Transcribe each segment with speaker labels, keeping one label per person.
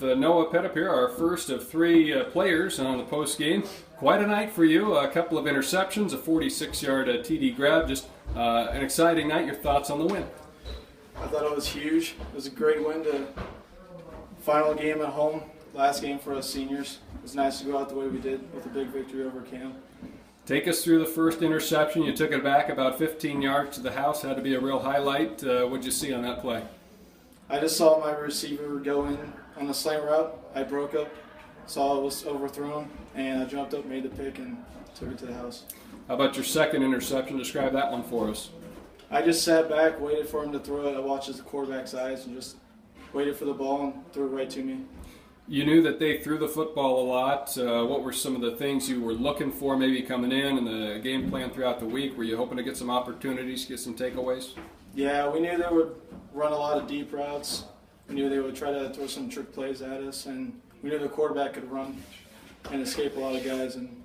Speaker 1: with Noah Pettepier, our first of three players on the post game. Quite a night for you. A couple of interceptions, a 46-yard TD grab. Just an exciting night. Your thoughts on the win?
Speaker 2: I thought it was huge. It was a great win. To final game at home, last game for us seniors. It was nice to go out the way we did with a big victory over Cam.
Speaker 1: Take us through the first interception. You took it back about 15 yards to the house. Had to be a real highlight. What did you see on that play?
Speaker 2: I just saw my receiver go in on the slant route. I broke up, saw it was overthrown, and I jumped up, made the pick, and took it to the house.
Speaker 1: How about your second interception? Describe that one for us.
Speaker 2: I just sat back, waited for him to throw it. I watched the quarterback's eyes and just waited for the ball and threw it right to me.
Speaker 1: You knew that they threw the football a lot. What were some of the things you were looking for maybe coming in and the game plan throughout the week? Were you hoping to get some opportunities, get some takeaways?
Speaker 2: Yeah, we knew they would run a lot of deep routes. We knew they would try to throw some trick plays at us, and we knew the quarterback could run and escape a lot of guys and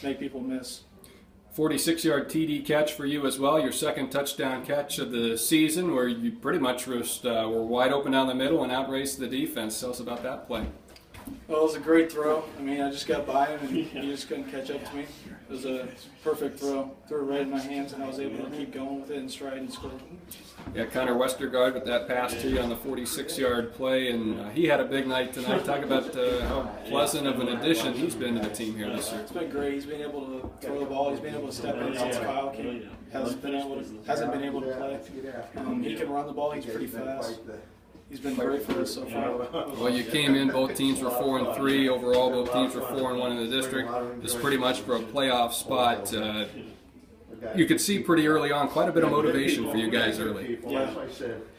Speaker 2: make people miss. 46-yard TD catch for you as well, your second touchdown catch of the season, where you pretty much just, were wide open down the middle and outraced the defense. Tell us about that play. Well, it was a great throw. I mean, I just got by him, and he just couldn't catch up to me. It was a perfect throw. Threw it right in my hands, and I was able to keep going with it and stride and score.
Speaker 1: Yeah, Connor Westergaard with that pass to you on the 46-yard play, and he had a big night tonight. Talk about how pleasant of an addition he's been to the team here this year.
Speaker 2: It's been great. He's been able to throw the ball. He's been able to step in since Kyle hasn't been able to play. He can run the ball. He's pretty fast. He's been great for us so far.
Speaker 1: Well, you came in, both teams were 4-3 overall. Both teams were 4-1 in the district. This is pretty much for a playoff spot. You could see pretty early on quite a bit of motivation for you guys early.
Speaker 2: Yeah.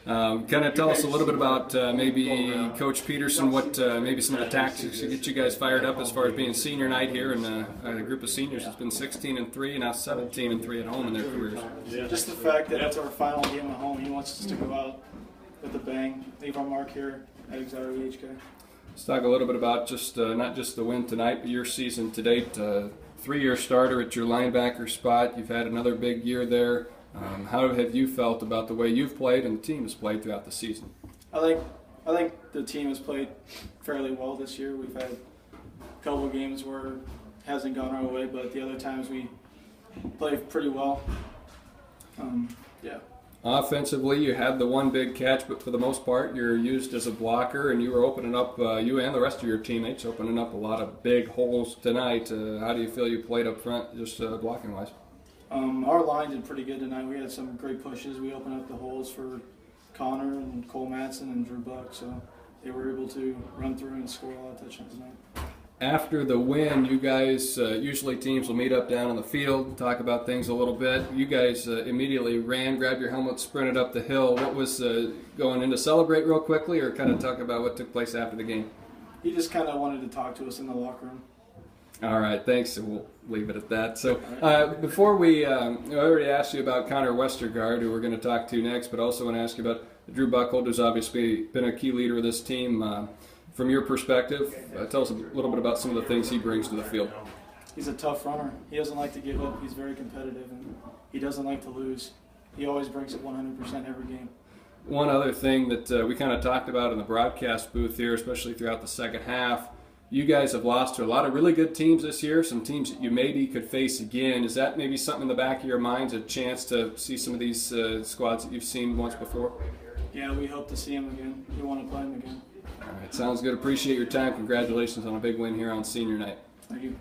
Speaker 1: Kind of tell us a little bit about maybe Coach Peterson, what maybe some of the tactics to get you guys fired up as far as being senior night here, and a group of seniors that's been 16-3 and now 17-3 at home in their careers.
Speaker 2: Just the fact that it's our final game at home, he wants us to go out with a bang, leave our mark here at Exira EHK.
Speaker 1: Let's talk a little bit about just not just the win tonight, but your season to date. 3-year starter at your linebacker spot. You've had another big year there. How have you felt about the way you've played and the team has played throughout the season?
Speaker 2: I think the team has played fairly well this year. We've had a couple of games where it hasn't gone our way, but the other times we played pretty well. Yeah.
Speaker 1: Offensively, you had the one big catch, but for the most part, you're used as a blocker, and you were opening up, you and the rest of your teammates, opening up a lot of big holes tonight. How do you feel you played up front, just blocking-wise?
Speaker 2: Our line did pretty good tonight. We had some great pushes. We opened up the holes for Connor and Cole Madsen and Drew Buck, so they were able to run through and score a lot of touchdowns tonight.
Speaker 1: After the win, you guys, usually teams will meet up down on the field, talk about things a little bit. You guys immediately ran, grabbed your helmet, sprinted up the hill. What was going in to celebrate real quickly, or kind of talk about what took place after the game?
Speaker 2: He just kind of wanted to talk to us in the locker room.
Speaker 1: All right, thanks. We'll leave it at that. So before we, I already asked you about Connor Westergaard, who we're going to talk to next, but also want to ask you about Drew Buckhold, who's obviously been a key leader of this team. From your perspective, tell us a little bit about some of the things he brings to the field.
Speaker 2: He's a tough runner. He doesn't like to give up. He's very competitive, and he doesn't like to lose. He always brings it 100% every game. One
Speaker 1: other thing that we kind of talked about in the broadcast booth here, especially throughout the second half, you guys have lost to a lot of really good teams this year, some teams that you maybe could face again. Is that maybe something in the back of your minds, a chance to see some of these squads that you've seen once before?
Speaker 2: Yeah, we hope to see them again. We want to play them again.
Speaker 1: All right, sounds good. Appreciate your time. Congratulations on a big win here on senior night.
Speaker 2: Thank you.